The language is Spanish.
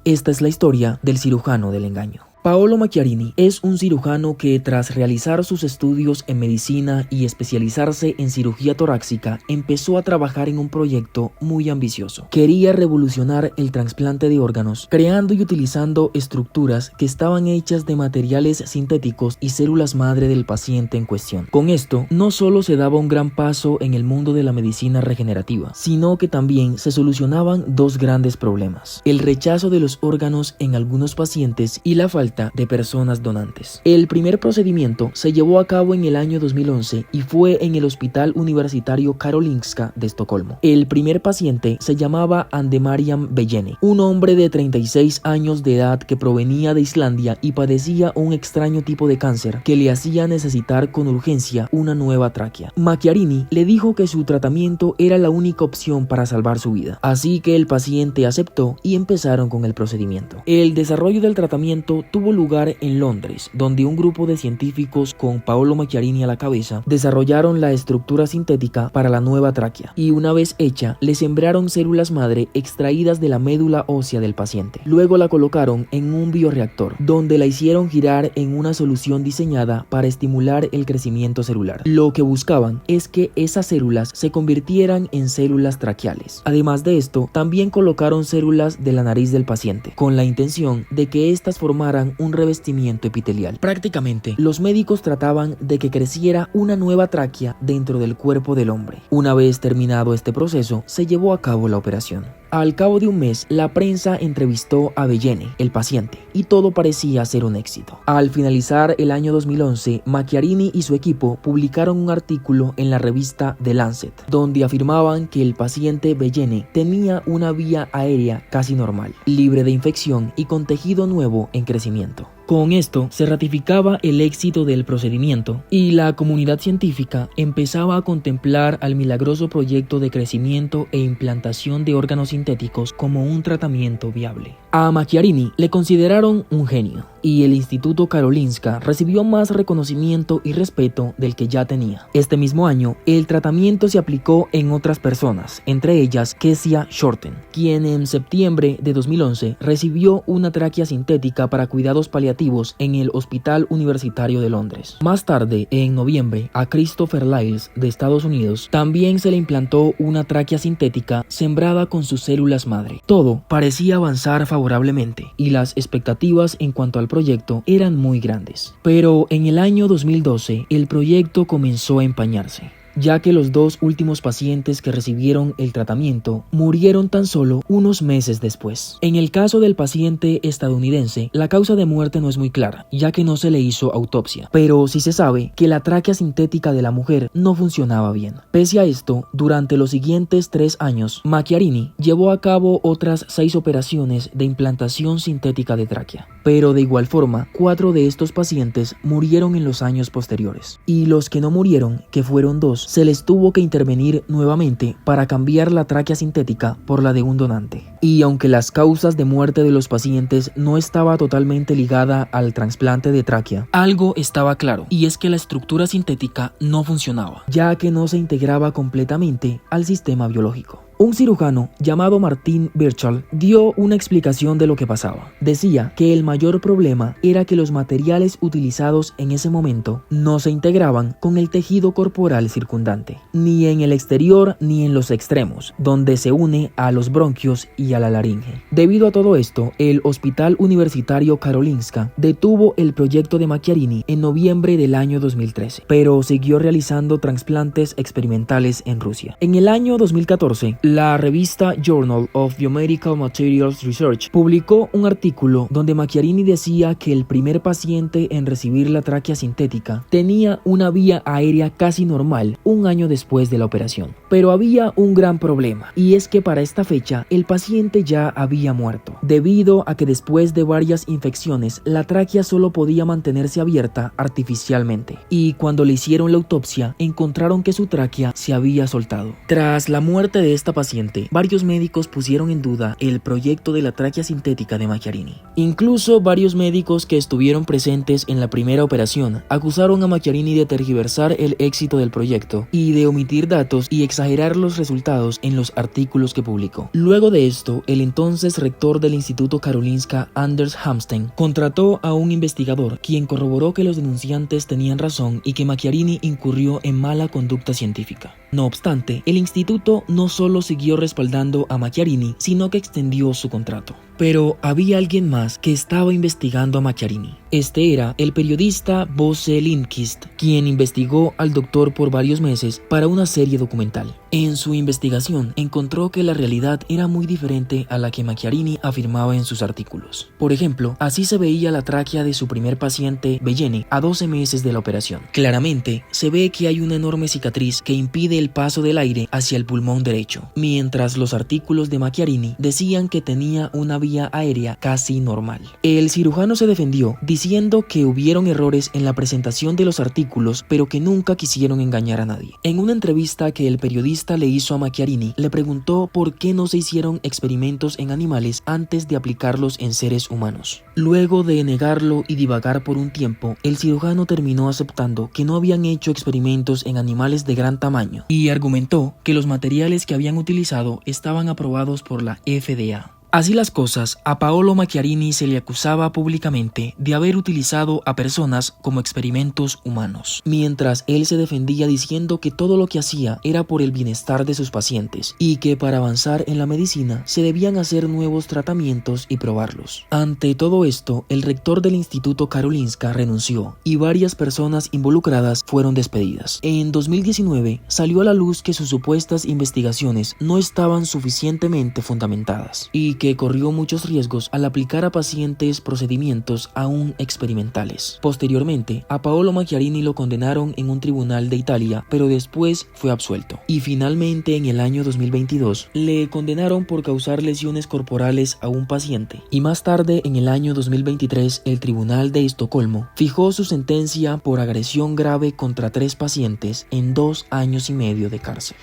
Esta es la historia del cirujano del engaño. Paolo Macchiarini es un cirujano que, tras realizar sus estudios en medicina y especializarse en cirugía torácica, empezó a trabajar en un proyecto muy ambicioso. Quería revolucionar el trasplante de órganos, creando y utilizando estructuras que estaban hechas de materiales sintéticos y células madre del paciente en cuestión. Con esto, no solo se daba un gran paso en el mundo de la medicina regenerativa, sino que también se solucionaban dos grandes problemas: el rechazo de los órganos en algunos pacientes y la falta de personas donantes. El primer procedimiento se llevó a cabo en el año 2011 y fue en el Hospital Universitario Karolinska de Estocolmo. El primer paciente se llamaba Andemariam Bellene, un hombre de 36 años de edad que provenía de Islandia y padecía un extraño tipo de cáncer que le hacía necesitar con urgencia una nueva tráquea. Macchiarini le dijo que su tratamiento era la única opción para salvar su vida, así que el paciente aceptó y empezaron con el procedimiento. El desarrollo del tratamiento tuvo lugar en Londres, donde un grupo de científicos con Paolo Macchiarini a la cabeza desarrollaron la estructura sintética para la nueva tráquea y, una vez hecha, le sembraron células madre extraídas de la médula ósea del paciente. Luego la colocaron en un bioreactor, donde la hicieron girar en una solución diseñada para estimular el crecimiento celular. Lo que buscaban es que esas células se convirtieran en células traqueales. Además de esto, también colocaron células de la nariz del paciente, con la intención de que éstas formaran un revestimiento epitelial. Prácticamente, los médicos trataban de que creciera una nueva tráquea dentro del cuerpo del hombre. Una vez terminado este proceso, se llevó a cabo la operación. Al cabo de un mes, la prensa entrevistó a Bellene, el paciente, y todo parecía ser un éxito. Al finalizar el año 2011, Macchiarini y su equipo publicaron un artículo en la revista The Lancet, donde afirmaban que el paciente Bellene tenía una vía aérea casi normal, libre de infección y con tejido nuevo en crecimiento. Con esto se ratificaba el éxito del procedimiento y la comunidad científica empezaba a contemplar al milagroso proyecto de crecimiento e implantación de órganos sintéticos como un tratamiento viable. A Macchiarini le consideraron un genio y el Instituto Karolinska recibió más reconocimiento y respeto del que ya tenía. Este mismo año, el tratamiento se aplicó en otras personas, entre ellas Kezia Shorten, quien en septiembre de 2011 recibió una tráquea sintética para cuidados paliativos en el Hospital Universitario de Londres. Más tarde, en noviembre, a Christopher Lyles de Estados Unidos también se le implantó una tráquea sintética sembrada con sus células madre. Todo parecía avanzar favorablemente y las expectativas en cuanto al proyecto eran muy grandes. Pero en el año 2012 el proyecto comenzó a empañarse, ya que los dos últimos pacientes que recibieron el tratamiento murieron tan solo unos meses después. En el caso del paciente estadounidense, la causa de muerte no es muy clara, ya que no se le hizo autopsia, pero sí se sabe que la tráquea sintética de la mujer no funcionaba bien. Pese a esto, durante los siguientes 3 años, Macchiarini llevó a cabo otras 6 operaciones de implantación sintética de tráquea, pero de igual forma, 4 de estos pacientes murieron en los años posteriores, y los que no murieron, que fueron 2, se les tuvo que intervenir nuevamente para cambiar la tráquea sintética por la de un donante. Y aunque las causas de muerte de los pacientes no estaba totalmente ligada al trasplante de tráquea, algo estaba claro, y es que la estructura sintética no funcionaba, ya que no se integraba completamente al sistema biológico. Un cirujano llamado Martin Birchall dio una explicación de lo que pasaba. Decía que el mayor problema era que los materiales utilizados en ese momento no se integraban con el tejido corporal circundante, ni en el exterior ni en los extremos, donde se une a los bronquios y a la laringe. Debido a todo esto, el Hospital Universitario Karolinska detuvo el proyecto de Macchiarini en noviembre del año 2013, pero siguió realizando trasplantes experimentales en Rusia. En el año 2014, la revista Journal of Biomedical Materials Research publicó un artículo donde Macchiarini decía que el primer paciente en recibir la tráquea sintética tenía una vía aérea casi normal un año después de la operación. Pero había un gran problema, y es que para esta fecha el paciente ya había muerto, debido a que después de varias infecciones la tráquea solo podía mantenerse abierta artificialmente, y cuando le hicieron la autopsia encontraron que su tráquea se había soltado. Tras la muerte de esta paciente, varios médicos pusieron en duda el proyecto de la tráquea sintética de Macchiarini. Incluso varios médicos que estuvieron presentes en la primera operación acusaron a Macchiarini de tergiversar el éxito del proyecto y de omitir datos y exagerar los resultados en los artículos que publicó. Luego de esto, el entonces rector del Instituto Karolinska, Anders Hamsten, contrató a un investigador quien corroboró que los denunciantes tenían razón y que Macchiarini incurrió en mala conducta científica. No obstante, el instituto no solo siguió respaldando a Macchiarini, sino que extendió su contrato. Pero había alguien más que estaba investigando a Macchiarini. Este era el periodista Bosse Lindqvist, quien investigó al doctor por varios meses para una serie documental. En su investigación encontró que la realidad era muy diferente a la que Macchiarini afirmaba en sus artículos. Por ejemplo, así se veía la tráquea de su primer paciente, Bellene, a 12 meses de la operación. Claramente, se ve que hay una enorme cicatriz que impide el paso del aire hacia el pulmón derecho, mientras los artículos de Macchiarini decían que tenía una vía aérea casi normal. El cirujano se defendió diciendo que hubieron errores en la presentación de los artículos, pero que nunca quisieron engañar a nadie. En una entrevista que el periodista le hizo a Macchiarini, le preguntó por qué no se hicieron experimentos en animales antes de aplicarlos en seres humanos. Luego de negarlo y divagar por un tiempo, el cirujano terminó aceptando que no habían hecho experimentos en animales de gran tamaño y argumentó que los materiales que habían utilizado estaban aprobados por la FDA. Así las cosas, a Paolo Macchiarini se le acusaba públicamente de haber utilizado a personas como experimentos humanos, mientras él se defendía diciendo que todo lo que hacía era por el bienestar de sus pacientes y que para avanzar en la medicina se debían hacer nuevos tratamientos y probarlos. Ante todo esto, el rector del Instituto Karolinska renunció y varias personas involucradas fueron despedidas. En 2019 salió a la luz que sus supuestas investigaciones no estaban suficientemente fundamentadas y que corrió muchos riesgos al aplicar a pacientes procedimientos aún experimentales. Posteriormente, a Paolo Macchiarini lo condenaron en un tribunal de Italia, pero después fue absuelto. Y finalmente, en el año 2022, le condenaron por causar lesiones corporales a un paciente. Y más tarde, en el año 2023, el Tribunal de Estocolmo fijó su sentencia por agresión grave contra 3 pacientes en 2 años y medio de cárcel.